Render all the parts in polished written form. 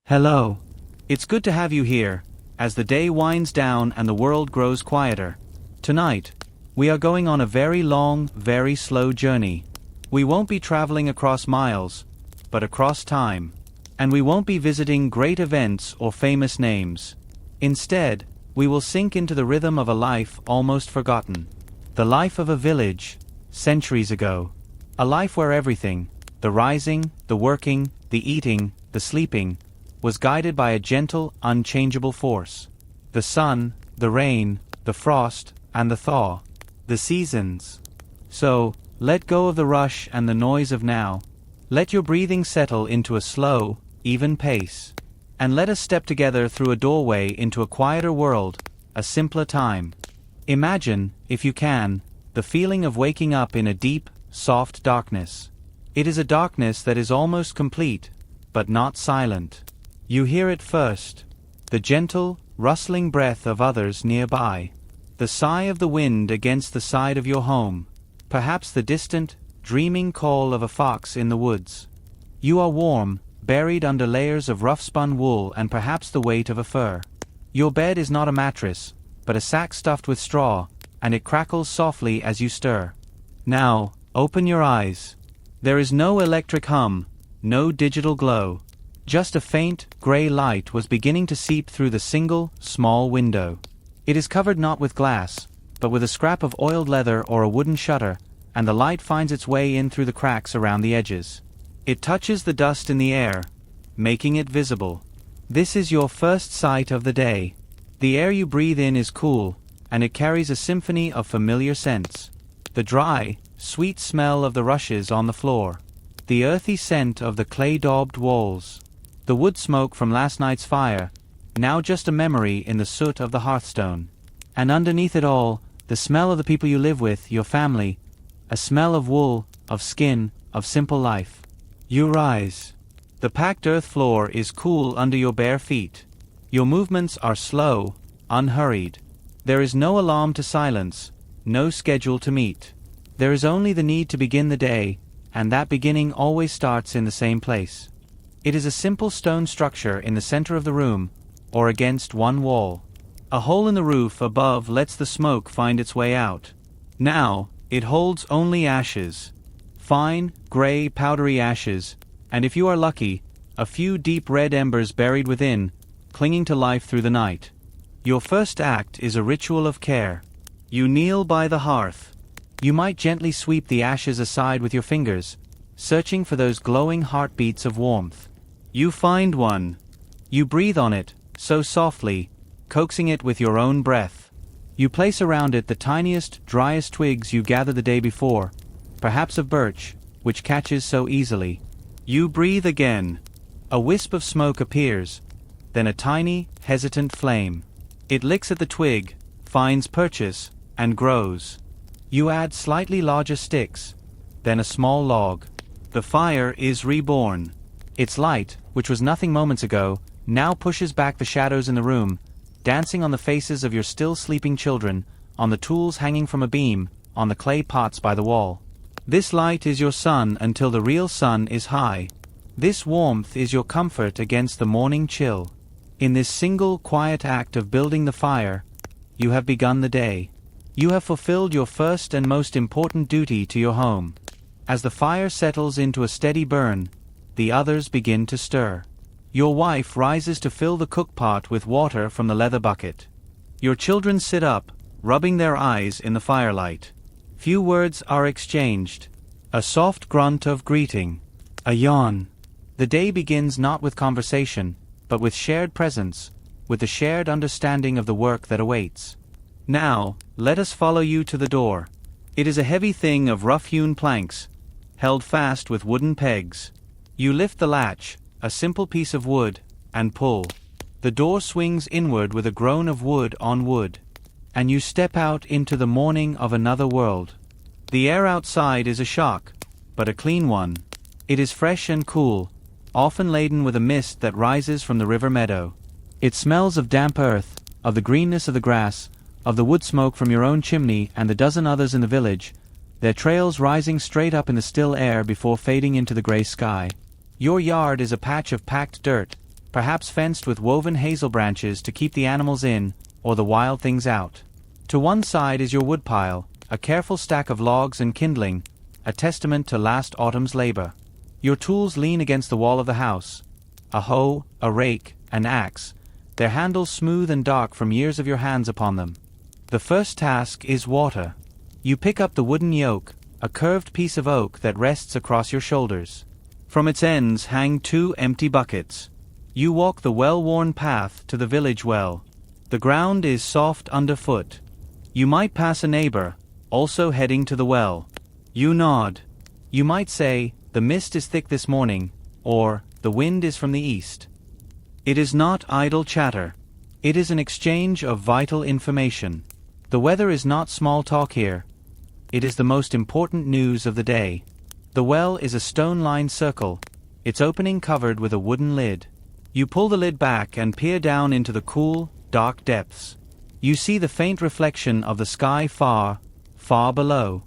Hello. It's good to have you here, as the day winds down and the world grows quieter. Tonight, we are going on a very long, very slow journey. We won't be traveling across miles, but across time. And we won't be visiting great events or famous names. Instead, we will sink into the rhythm of a life almost forgotten. The life of a village, centuries ago. A life where everything, the rising, the working, the eating, the sleeping, was guided by a gentle, unchangeable force. The sun, the rain, the frost, and the thaw. The seasons. So, let go of the rush and the noise of now. Let your breathing settle into a slow, even pace. And let us step together through a doorway into a quieter world, a simpler time. Imagine, if you can, the feeling of waking up in a deep, soft darkness. It is a darkness that is almost complete, but not silent. You hear it first, the gentle, rustling breath of others nearby, the sigh of the wind against the side of your home, perhaps the distant, dreaming call of a fox in the woods. You are warm, buried under layers of rough-spun wool and perhaps the weight of a fur. Your bed is not a mattress, but a sack stuffed with straw, and it crackles softly as you stir. Now, open your eyes. There is no electric hum, no digital glow. Just a faint, gray light was beginning to seep through the single, small window. It is covered not with glass, but with a scrap of oiled leather or a wooden shutter, and the light finds its way in through the cracks around the edges. It touches the dust in the air, making it visible. This is your first sight of the day. The air you breathe in is cool, and it carries a symphony of familiar scents. The dry, sweet smell of the rushes on the floor. The earthy scent of the clay-daubed walls. The wood smoke from last night's fire, now just a memory in the soot of the hearthstone. And underneath it all, the smell of the people you live with, your family, a smell of wool, of skin, of simple life. You rise. The packed earth floor is cool under your bare feet. Your movements are slow, unhurried. There is no alarm to silence, no schedule to meet. There is only the need to begin the day, and that beginning always starts in the same place. It is a simple stone structure in the center of the room, or against one wall. A hole in the roof above lets the smoke find its way out. Now, it holds only ashes. Fine, gray, powdery ashes, and if you are lucky, a few deep red embers buried within, clinging to life through the night. Your first act is a ritual of care. You kneel by the hearth. You might gently sweep the ashes aside with your fingers, searching for those glowing heartbeats of warmth. You find one. You breathe on it, so softly, coaxing it with your own breath. You place around it the tiniest, driest twigs you gathered the day before, perhaps of birch, which catches so easily. You breathe again. A wisp of smoke appears, then a tiny, hesitant flame. It licks at the twig, finds purchase, and grows. You add slightly larger sticks, then a small log. The fire is reborn. Its light, which was nothing moments ago, now pushes back the shadows in the room, dancing on the faces of your still sleeping children, on the tools hanging from a beam, on the clay pots by the wall. This light is your sun until the real sun is high. This warmth is your comfort against the morning chill. In this single, quiet act of building the fire, you have begun the day. You have fulfilled your first and most important duty to your home. As the fire settles into a steady burn, the others begin to stir. Your wife rises to fill the cookpot with water from the leather bucket. Your children sit up, rubbing their eyes in the firelight. Few words are exchanged. A soft grunt of greeting. A yawn. The day begins not with conversation, but with shared presence, with the shared understanding of the work that awaits. Now, let us follow you to the door. It is a heavy thing of rough-hewn planks, held fast with wooden pegs. You lift the latch, a simple piece of wood, and pull. The door swings inward with a groan of wood on wood. And you step out into the morning of another world. The air outside is a shock, but a clean one. It is fresh and cool, often laden with a mist that rises from the river meadow. It smells of damp earth, of the greenness of the grass, of the wood smoke from your own chimney and the dozen others in the village, their trails rising straight up in the still air before fading into the gray sky. Your yard is a patch of packed dirt, perhaps fenced with woven hazel branches to keep the animals in, or the wild things out. To one side is your woodpile, a careful stack of logs and kindling, a testament to last autumn's labor. Your tools lean against the wall of the house. A hoe, a rake, an axe, their handles smooth and dark from years of your hands upon them. The first task is water. You pick up the wooden yoke, a curved piece of oak that rests across your shoulders. From its ends hang 2 empty buckets. You walk the well-worn path to the village well. The ground is soft underfoot. You might pass a neighbor, also heading to the well. You nod. You might say, "The mist is thick this morning," or "The wind is from the east." It is not idle chatter. It is an exchange of vital information. The weather is not small talk here. It is the most important news of the day. The well is a stone-lined circle, its opening covered with a wooden lid. You pull the lid back and peer down into the cool, dark depths. You see the faint reflection of the sky far, far below.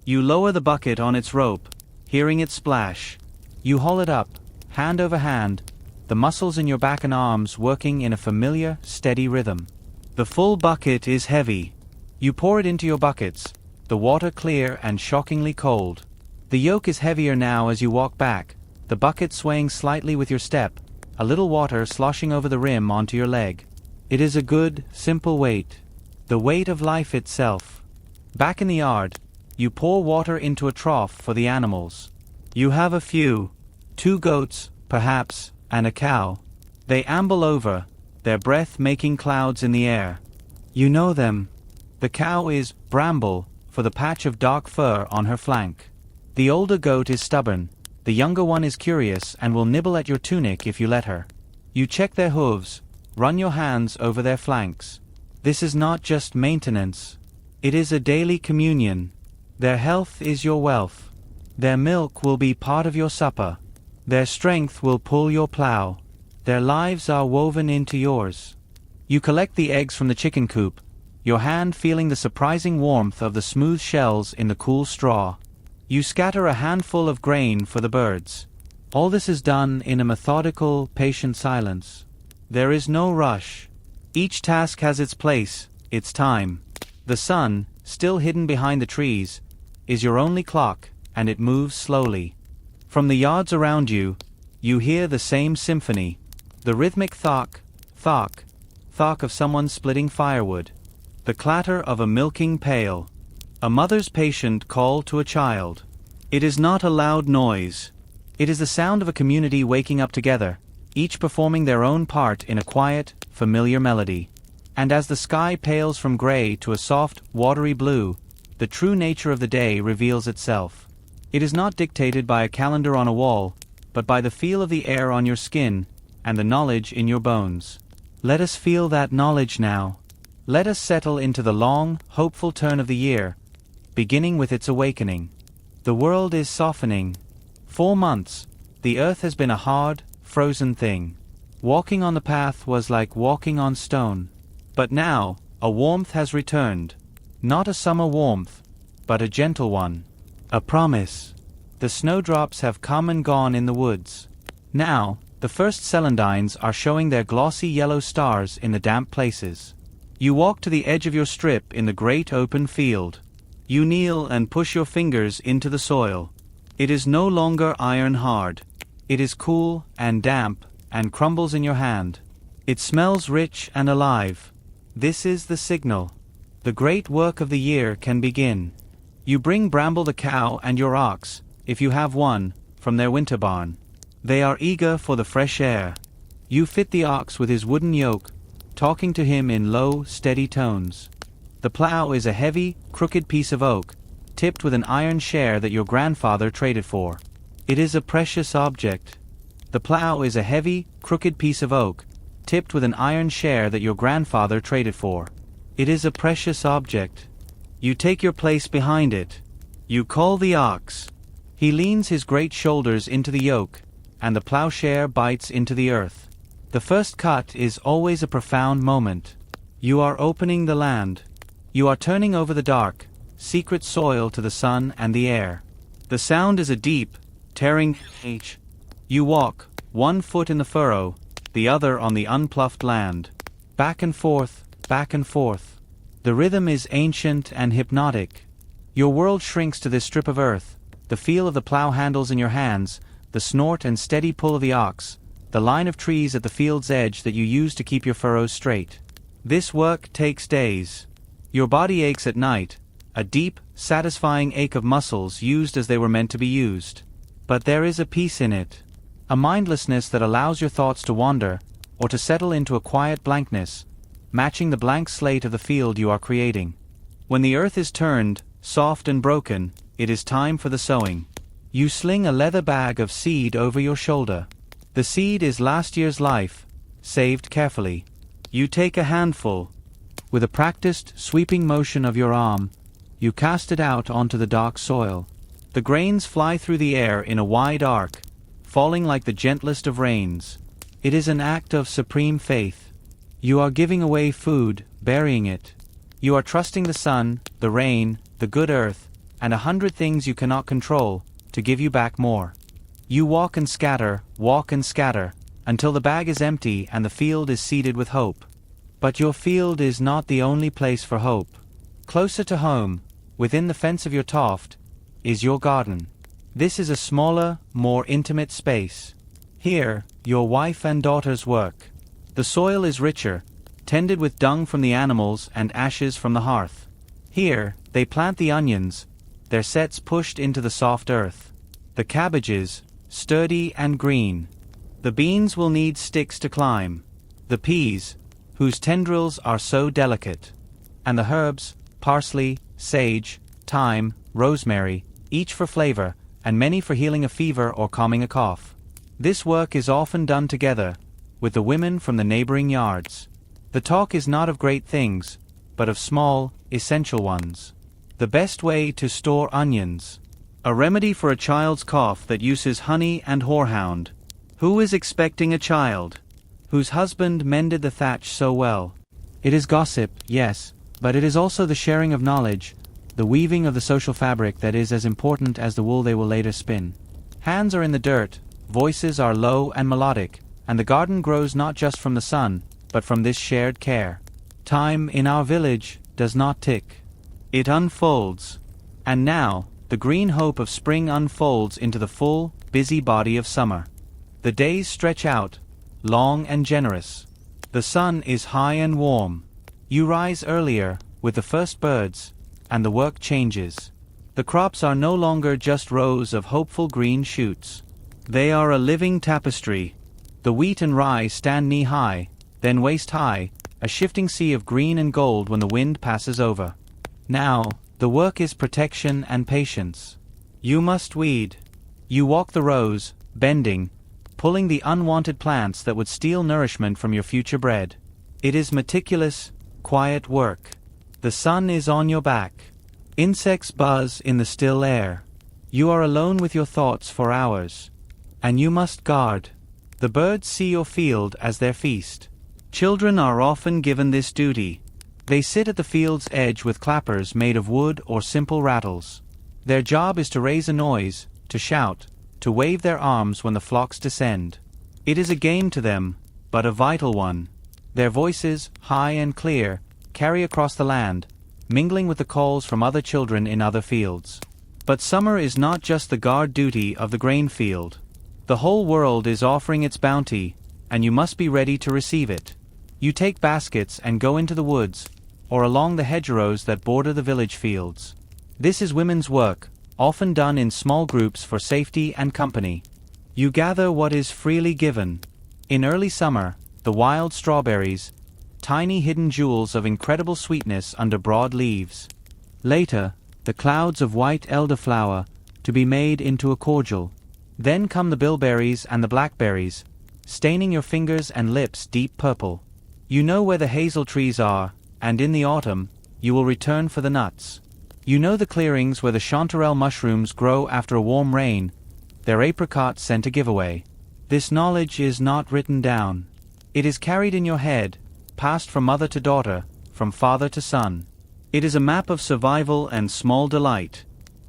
You lower the bucket on its rope, hearing it splash. You haul it up, hand over hand, the muscles in your back and arms working in a familiar, steady rhythm. The full bucket is heavy. You pour it into your buckets, the water clear and shockingly cold. The yoke is heavier now as you walk back, the bucket swaying slightly with your step, a little water sloshing over the rim onto your leg. It is a good, simple weight. The weight of life itself. Back in the yard, you pour water into a trough for the animals. You have a few, 2 goats, perhaps, and a cow. They amble over, their breath making clouds in the air. You know them. The cow is Bramble, for the patch of dark fur on her flank. The older goat is stubborn, the younger one is curious and will nibble at your tunic if you let her. You check their hooves, run your hands over their flanks. This is not just maintenance. It is a daily communion. Their health is your wealth. Their milk will be part of your supper. Their strength will pull your plow. Their lives are woven into yours. You collect the eggs from the chicken coop, your hand feeling the surprising warmth of the smooth shells in the cool straw. You scatter a handful of grain for the birds. All this is done in a methodical, patient silence. There is no rush. Each task has its place, its time. The sun, still hidden behind the trees, is your only clock, and it moves slowly. From the yards around you, you hear the same symphony, the rhythmic thok, thok, thok of someone splitting firewood, the clatter of a milking pail, a mother's patient call to a child. It is not a loud noise. It is the sound of a community waking up together, each performing their own part in a quiet, familiar melody. And as the sky pales from gray to a soft, watery blue, the true nature of the day reveals itself. It is not dictated by a calendar on a wall, but by the feel of the air on your skin, and the knowledge in your bones. Let us feel that knowledge now. Let us settle into the long, hopeful turn of the year, beginning with its awakening. The world is softening. 4 months, the earth has been a hard, frozen thing. Walking on the path was like walking on stone. But now, a warmth has returned. Not a summer warmth, but a gentle one. A promise. The snowdrops have come and gone in the woods. Now, the first celandines are showing their glossy yellow stars in the damp places. You walk to the edge of your strip in the great open field. You kneel and push your fingers into the soil. It is no longer iron hard. It is cool and damp and crumbles in your hand. It smells rich and alive. This is the signal. The great work of the year can begin. You bring Bramble the cow and your ox, if you have one, from their winter barn. They are eager for the fresh air. You fit the ox with his wooden yoke, talking to him in low, steady tones. The plow is a heavy, crooked piece of oak, tipped with an iron share that your grandfather traded for. It is a precious object. The plow is a heavy, crooked piece of oak, tipped with an iron share that your grandfather traded for. It is a precious object. You take your place behind it. You call the ox. He leans his great shoulders into the yoke, and the plowshare bites into the earth. The first cut is always a profound moment. You are opening the land. You are turning over the dark, secret soil to the sun and the air. The sound is a deep, tearing H. You walk, 1 foot in the furrow, the other on the unploughed land. Back and forth, back and forth. The rhythm is ancient and hypnotic. Your world shrinks to this strip of earth, the feel of the plow handles in your hands, the snort and steady pull of the ox, the line of trees at the field's edge that you use to keep your furrows straight. This work takes days. Your body aches at night, a deep, satisfying ache of muscles used as they were meant to be used. But there is a peace in it, a mindlessness that allows your thoughts to wander, or to settle into a quiet blankness, matching the blank slate of the field you are creating. When the earth is turned, soft and broken, it is time for the sowing. You sling a leather bag of seed over your shoulder. The seed is last year's life, saved carefully. You take a handful. With a practiced, sweeping motion of your arm, you cast it out onto the dark soil. The grains fly through the air in a wide arc, falling like the gentlest of rains. It is an act of supreme faith. You are giving away food, burying it. You are trusting the sun, the rain, the good earth, and 100 things you cannot control, to give you back more. You walk and scatter, until the bag is empty and the field is seeded with hope. But your field is not the only place for hope. Closer to home, within the fence of your toft, is your garden. This is a smaller, more intimate space. Here, your wife and daughters work. The soil is richer, tended with dung from the animals and ashes from the hearth. Here, they plant the onions, their sets pushed into the soft earth. The cabbages, sturdy and green. The beans will need sticks to climb. The peas, whose tendrils are so delicate. And the herbs, parsley, sage, thyme, rosemary, each for flavor, and many for healing a fever or calming a cough. This work is often done together, with the women from the neighboring yards. The talk is not of great things, but of small, essential ones. The best way to store onions. A remedy for a child's cough that uses honey and horehound. Who is expecting a child? Whose husband mended the thatch so well? It is gossip, yes, but it is also the sharing of knowledge, the weaving of the social fabric that is as important as the wool they will later spin. Hands are in the dirt, voices are low and melodic, and the garden grows not just from the sun, but from this shared care. Time in our village does not tick. It unfolds. And now, the green hope of spring unfolds into the full, busy body of summer. The days stretch out, long and generous. The sun is high and warm. You rise earlier, with the first birds, and the work changes. The crops are no longer just rows of hopeful green shoots. They are a living tapestry. The wheat and rye stand knee-high, then waist-high, a shifting sea of green and gold when the wind passes over. Now, the work is protection and patience. You must weed. You walk the rows, bending, pulling the unwanted plants that would steal nourishment from your future bread. It is meticulous, quiet work. The sun is on your back. Insects buzz in the still air. You are alone with your thoughts for hours. And you must guard. The birds see your field as their feast. Children are often given this duty. They sit at the field's edge with clappers made of wood or simple rattles. Their job is to raise a noise, to shout, to wave their arms when the flocks descend. It is a game to them, but a vital one. Their voices, high and clear, carry across the land, mingling with the calls from other children in other fields. But summer is not just the guard duty of the grain field. The whole world is offering its bounty, and you must be ready to receive it. You take baskets and go into the woods, or along the hedgerows that border the village fields. This is women's work, often done in small groups for safety and company. You gather what is freely given. In early summer, the wild strawberries, tiny hidden jewels of incredible sweetness under broad leaves. Later, the clouds of white elderflower, to be made into a cordial. Then come the bilberries and the blackberries, staining your fingers and lips deep purple. You know where the hazel trees are, and in the autumn, you will return for the nuts. You know the clearings where the chanterelle mushrooms grow after a warm rain, their apricots sent a giveaway. This knowledge is not written down. It is carried in your head, passed from mother to daughter, from father to son. It is a map of survival and small delight.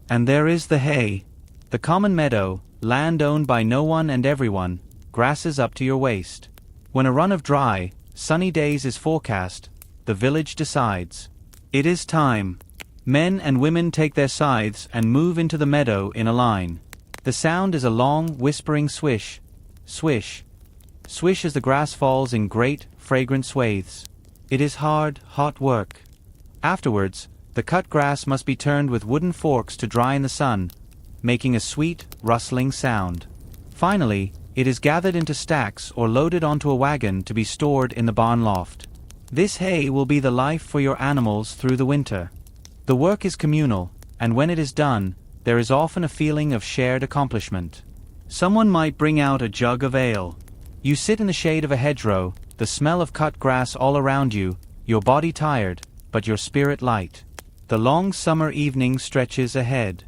And there is the hay, the common meadow, land owned by no one and everyone, grasses up to your waist. When a run of dry, sunny days is forecast, the village decides. It is time. Men and women take their scythes and move into the meadow in a line. The sound is a long, whispering swish. Swish. Swish as the grass falls in great, fragrant swathes. It is hard, hot work. Afterwards, the cut grass must be turned with wooden forks to dry in the sun, making a sweet, rustling sound. Finally, it is gathered into stacks or loaded onto a wagon to be stored in the barn loft. This hay will be the life for your animals through the winter. The work is communal, and when it is done, there is often a feeling of shared accomplishment. Someone might bring out a jug of ale. You sit in the shade of a hedgerow, the smell of cut grass all around you, your body tired, but your spirit light. The long summer evening stretches ahead.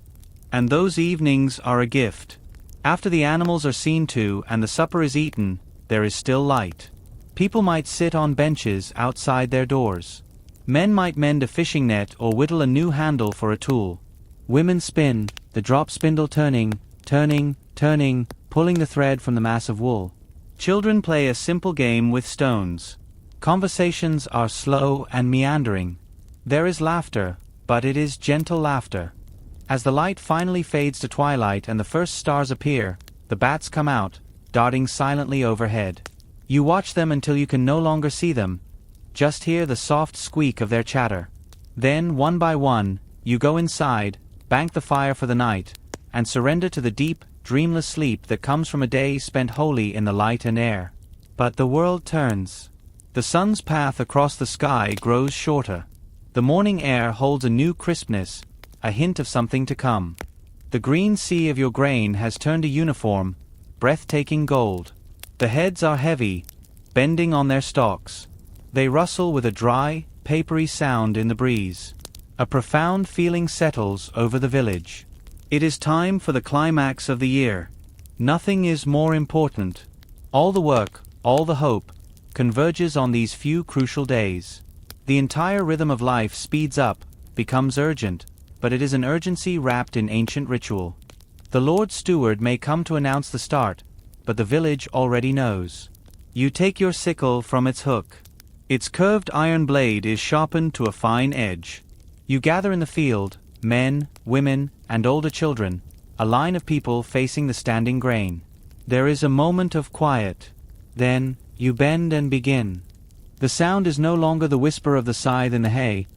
And those evenings are a gift. After the animals are seen to and the supper is eaten, there is still light. People might sit on benches outside their doors. Men might mend a fishing net or whittle a new handle for a tool. Women spin, the drop spindle turning, pulling the thread from the mass of wool. Children play a simple game with stones. Conversations are slow and meandering. There is laughter, but it is gentle laughter. As the light finally fades to twilight and the first stars appear, the bats come out, darting silently overhead. You watch them until you can no longer see them, just hear the soft squeak of their chatter. Then, one by one, you go inside, bank the fire for the night, and surrender to the deep, dreamless sleep that comes from a day spent wholly in the light and air. But the world turns. The sun's path across the sky grows shorter. The morning air holds a new crispness, a hint of something to come. The green sea of your grain has turned a uniform, breathtaking gold. The heads are heavy, bending on their stalks. They rustle with a dry, papery sound in the breeze. A profound feeling settles over the village. It is time for the climax of the year. Nothing is more important. All the work, all the hope, converges on these few crucial days. The entire rhythm of life speeds up, becomes urgent, but it is an urgency wrapped in ancient ritual. The Lord Steward may come to announce the start, but the village already knows. You take your sickle from its hook. Its curved iron blade is sharpened to a fine edge. You gather in the field, men, women, and older children, a line of people facing the standing grain. There is a moment of quiet. Then, you bend and begin. The sound is no longer the whisper of the scythe in the hay,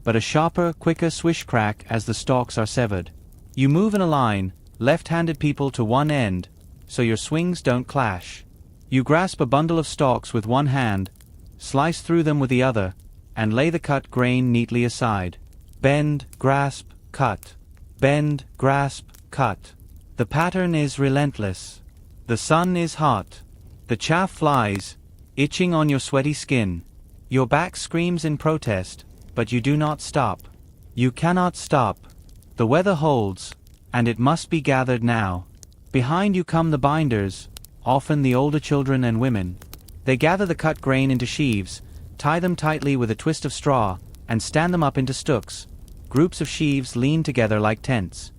but a sharper, quicker swish-crack as the stalks are severed. You move in a line, left-handed people to one end, so your swings don't clash. You grasp a bundle of stalks with one hand, slice through them with the other, and lay the cut grain neatly aside. Bend, grasp, cut. Bend, grasp, cut. The pattern is relentless. The sun is hot. The chaff flies, itching on your sweaty skin. Your back screams in protest, but you do not stop. You cannot stop. The weather holds, and it must be gathered now. Behind you come the binders, often the older children and women. They gather the cut grain into sheaves, tie them tightly with a twist of straw, and stand them up into stooks. Groups of sheaves lean together like tents.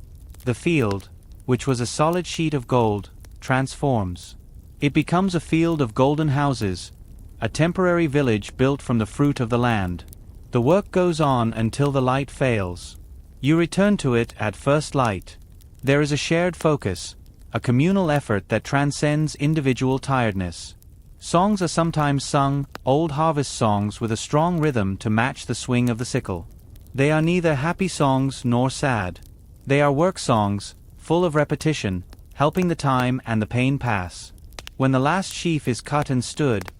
The field, which was a solid sheet of gold, transforms. It becomes a field of golden houses, a temporary village built from the fruit of the land. The work goes on until the light fails. You return to it at first light. There is a shared focus, a communal effort that transcends individual tiredness. Songs are sometimes sung, old harvest songs with a strong rhythm to match the swing of the sickle. They are neither happy songs nor sad. They are work songs, full of repetition, helping the time and the pain pass. When the last sheaf is cut and stood,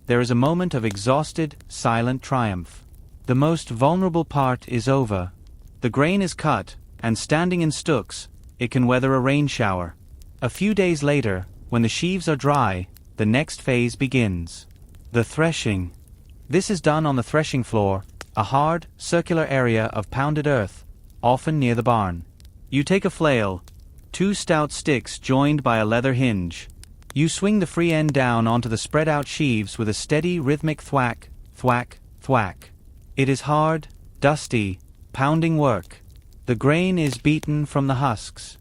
there is a moment of exhausted, silent triumph. The most vulnerable part is over. The grain is cut, and standing in stooks, it can weather a rain shower. A few days later, when the sheaves are dry, the next phase begins. The threshing. This is done on the threshing floor, a hard, circular area of pounded earth, often near the barn. You take a flail, two stout sticks joined by a leather hinge. You swing the free end down onto the spread-out sheaves with a steady, rhythmic thwack, thwack, thwack. It is hard, dusty, pounding work. The grain is beaten from the husks.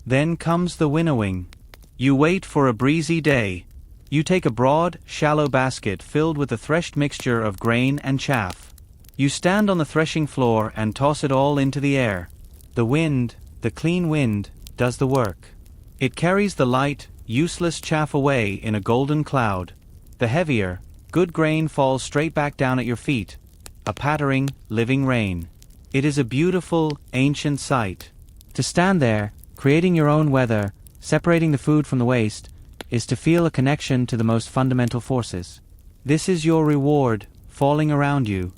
Then comes the winnowing. You wait for a breezy day. You take a broad, shallow basket filled with the threshed mixture of grain and chaff. You stand on the threshing floor and toss it all into the air. The wind, the clean wind, does the work. It carries the light, useless chaff away in a golden cloud. The heavier, good grain falls straight back down at your feet, a pattering, living rain. It is a beautiful, ancient sight. To stand there, creating your own weather, separating the food from the waste, is to feel a connection to the most fundamental forces. This is your reward, falling around you.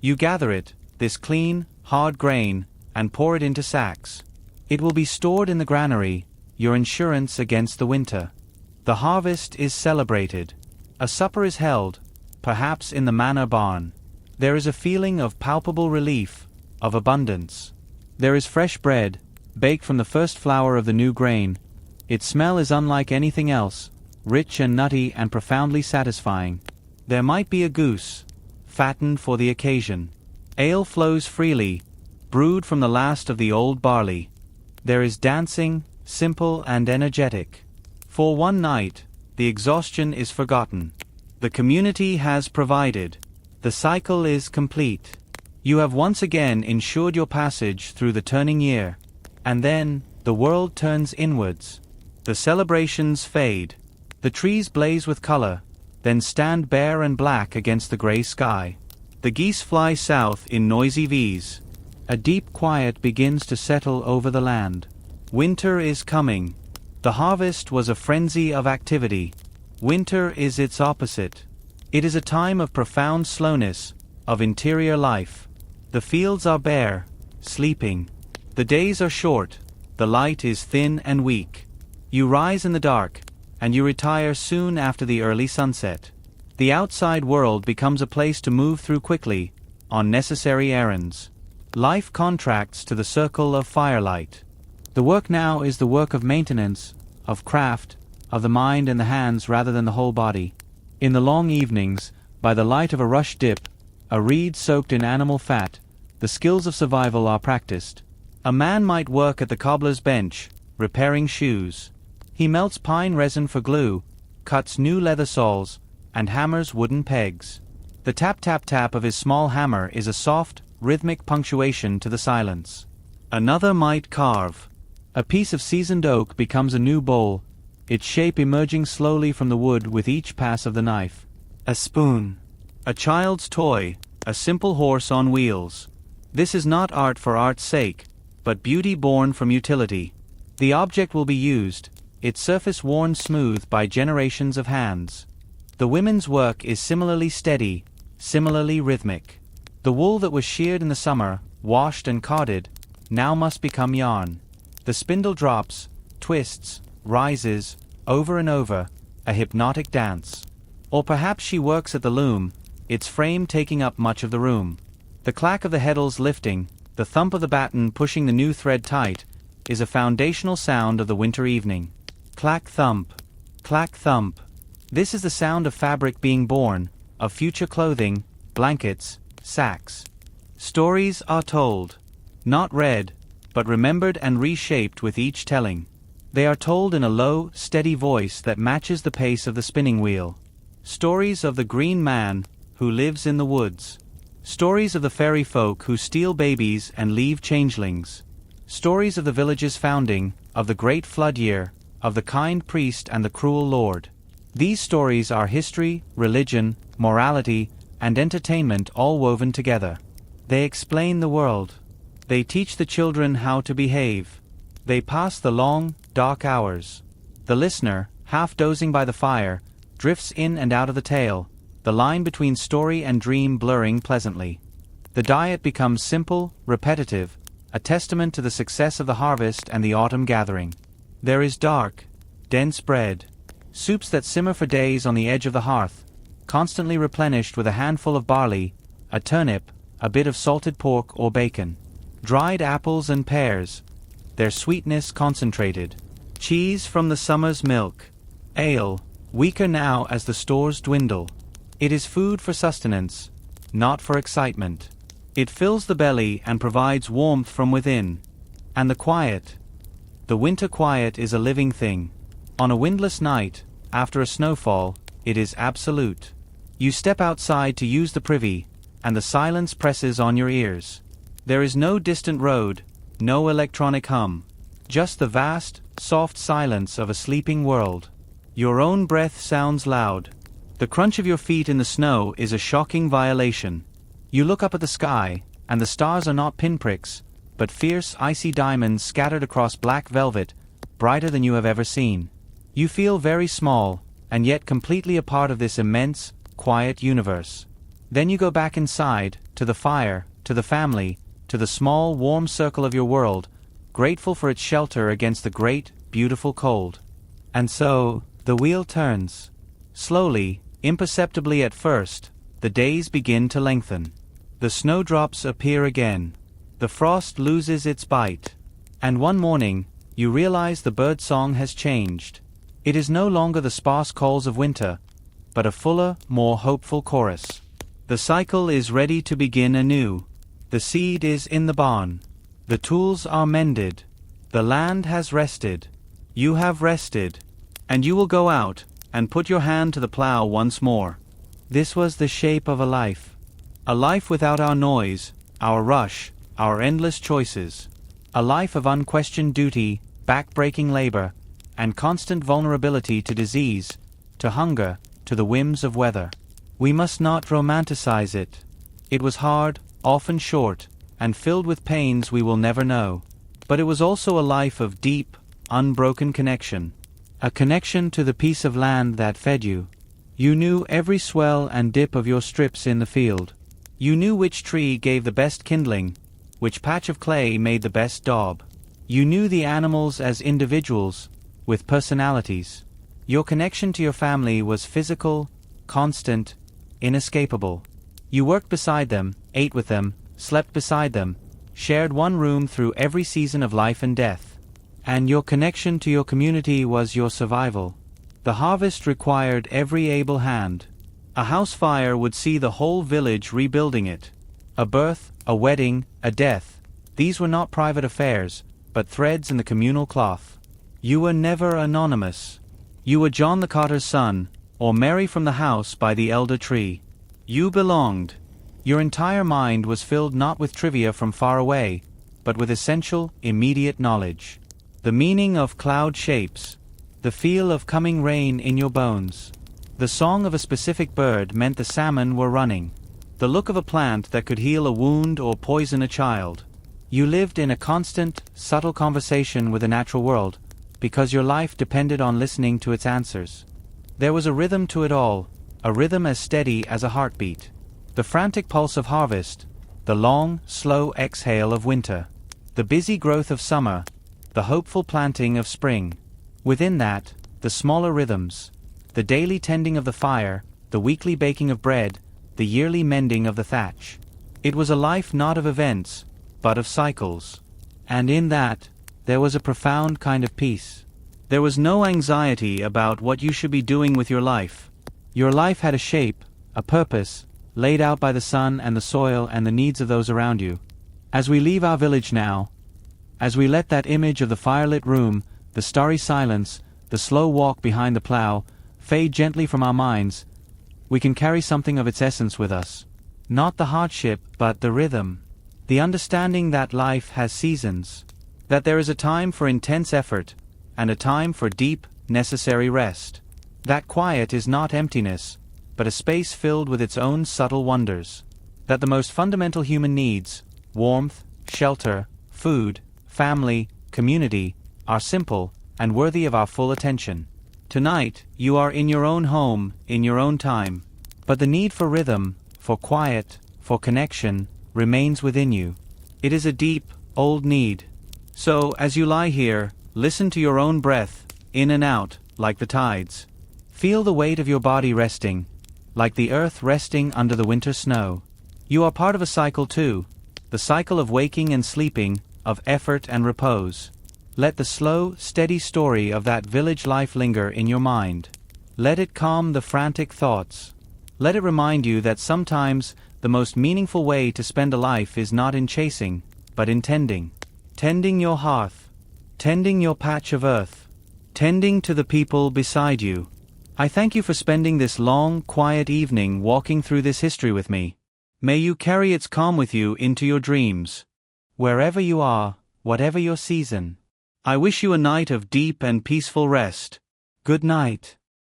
You gather it, this clean, hard grain, and pour it into sacks. It will be stored in the granary, your insurance against the winter. The harvest is celebrated. A supper is held, perhaps in the manor barn. There is a feeling of palpable relief, of abundance. There is fresh bread, baked from the first flour of the new grain. Its smell is unlike anything else, rich and nutty and profoundly satisfying. There might be a goose, fattened for the occasion. Ale flows freely, brewed from the last of the old barley. There is dancing, simple and energetic. For one night, the exhaustion is forgotten. The community has provided. The cycle is complete. You have once again ensured your passage through the turning year. And then, the world turns inwards. The celebrations fade. The trees blaze with color, then stand bare and black against the gray sky. The geese fly south in noisy V's. A deep quiet begins to settle over the land. Winter is coming. The harvest was a frenzy of activity. Winter is its opposite. It is a time of profound slowness, of interior life. The fields are bare, sleeping. The days are short, the light is thin and weak. You rise in the dark, and you retire soon after the early sunset. The outside world becomes a place to move through quickly, on necessary errands. Life contracts to the circle of firelight. The work now is the work of maintenance, of craft, of the mind and the hands rather than the whole body. In the long evenings, by the light of a rush dip, a reed soaked in animal fat, the skills of survival are practiced. A man might work at the cobbler's bench, repairing shoes. He melts pine resin for glue, cuts new leather soles, and hammers wooden pegs. The tap-tap-tap of his small hammer is a soft, rhythmic punctuation to the silence. Another might carve. A piece of seasoned oak becomes a new bowl, its shape emerging slowly from the wood with each pass of the knife. A spoon. A child's toy, a simple horse on wheels. This is not art for art's sake, but beauty born from utility. The object will be used, its surface worn smooth by generations of hands. The women's work is similarly steady, similarly rhythmic. The wool that was sheared in the summer, washed and carded, now must become yarn. The spindle drops, twists, rises, over and over, a hypnotic dance. Or perhaps she works at the loom, its frame taking up much of the room. The clack of the heddles lifting, the thump of the batten pushing the new thread tight, is a foundational sound of the winter evening. Clack thump. Clack thump. This is the sound of fabric being born, of future clothing, blankets, sacks. Stories are told. Not read, but remembered and reshaped with each telling. They are told in a low, steady voice that matches the pace of the spinning wheel. Stories of the green man, who lives in the woods. Stories of the fairy folk who steal babies and leave changelings. Stories of the village's founding, of the great flood year, of the kind priest and the cruel lord. These stories are history, religion, morality, and entertainment all woven together. They explain the world. They teach the children how to behave. They pass the long, dark hours. The listener, half dozing by the fire, drifts in and out of the tale, the line between story and dream blurring pleasantly. The diet becomes simple, repetitive, a testament to the success of the harvest and the autumn gathering. There is dark, dense bread, soups that simmer for days on the edge of the hearth, constantly replenished with a handful of barley, a turnip, a bit of salted pork or bacon. Dried apples and pears, their sweetness concentrated. Cheese from the summer's milk. Ale, weaker now as the stores dwindle. It is food for sustenance, not for excitement. It fills the belly and provides warmth from within. And the quiet. The winter quiet is a living thing. On a windless night, after a snowfall, it is absolute. You step outside to use the privy, and the silence presses on your ears. There is no distant road, no electronic hum. Just the vast, soft silence of a sleeping world. Your own breath sounds loud. The crunch of your feet in the snow is a shocking violation. You look up at the sky, and the stars are not pinpricks, but fierce, icy diamonds scattered across black velvet, brighter than you have ever seen. You feel very small, and yet completely a part of this immense, quiet universe. Then you go back inside, to the fire, to the family, to the small, warm circle of your world, grateful for its shelter against the great, beautiful cold. And so, the wheel turns. Slowly, imperceptibly at first, the days begin to lengthen. The snowdrops appear again. The frost loses its bite. And one morning, you realize the bird song has changed. It is no longer the sparse calls of winter, but a fuller, more hopeful chorus. The cycle is ready to begin anew. The seed is in the barn. The tools are mended. The land has rested. You have rested. And you will go out, and put your hand to the plow once more. This was the shape of a life. A life without our noise, our rush, our endless choices. A life of unquestioned duty, back-breaking labor, and constant vulnerability to disease, to hunger, to the whims of weather. We must not romanticize it. It was hard, often short, and filled with pains we will never know. But it was also a life of deep, unbroken connection. A connection to the piece of land that fed you. You knew every swell and dip of your strips in the field. You knew which tree gave the best kindling, which patch of clay made the best daub. You knew the animals as individuals, with personalities. Your connection to your family was physical, constant, inescapable. You worked beside them, ate with them, slept beside them, shared one room through every season of life and death. And your connection to your community was your survival. The harvest required every able hand. A house fire would see the whole village rebuilding it. A birth, a wedding, a death. These were not private affairs, but threads in the communal cloth. You were never anonymous. You were John the Carter's son, or Mary from the house by the elder tree. You belonged. Your entire mind was filled not with trivia from far away, but with essential, immediate knowledge. The meaning of cloud shapes. The feel of coming rain in your bones. The song of a specific bird meant the salmon were running. The look of a plant that could heal a wound or poison a child. You lived in a constant, subtle conversation with the natural world, because your life depended on listening to its answers. There was a rhythm to it all, a rhythm as steady as a heartbeat. The frantic pulse of harvest, the long, slow exhale of winter, the busy growth of summer, the hopeful planting of spring. Within that, the smaller rhythms, the daily tending of the fire, the weekly baking of bread, the yearly mending of the thatch. It was a life not of events, but of cycles. And in that, there was a profound kind of peace. There was no anxiety about what you should be doing with your life. Your life had a shape, a purpose, laid out by the sun and the soil and the needs of those around you. As we leave our village now, as we let that image of the firelit room, the starry silence, the slow walk behind the plow, fade gently from our minds, we can carry something of its essence with us. Not the hardship, but the rhythm. The understanding that life has seasons. That there is a time for intense effort, and a time for deep, necessary rest. That quiet is not emptiness, but a space filled with its own subtle wonders. That the most fundamental human needs, warmth, shelter, food, family, community, are simple, and worthy of our full attention. Tonight, you are in your own home, in your own time. But the need for rhythm, for quiet, for connection, remains within you. It is a deep, old need. So, as you lie here, listen to your own breath, in and out, like the tides. Feel the weight of your body resting, like the earth resting under the winter snow. You are part of a cycle too, the cycle of waking and sleeping, of effort and repose. Let the slow, steady story of that village life linger in your mind. Let it calm the frantic thoughts. Let it remind you that sometimes the most meaningful way to spend a life is not in chasing, but in tending. Tending your hearth. Tending your patch of earth. Tending to the people beside you. I thank you for spending this long, quiet evening walking through this history with me. May you carry its calm with you into your dreams. Wherever you are, whatever your season. I wish you a night of deep and peaceful rest. Good night.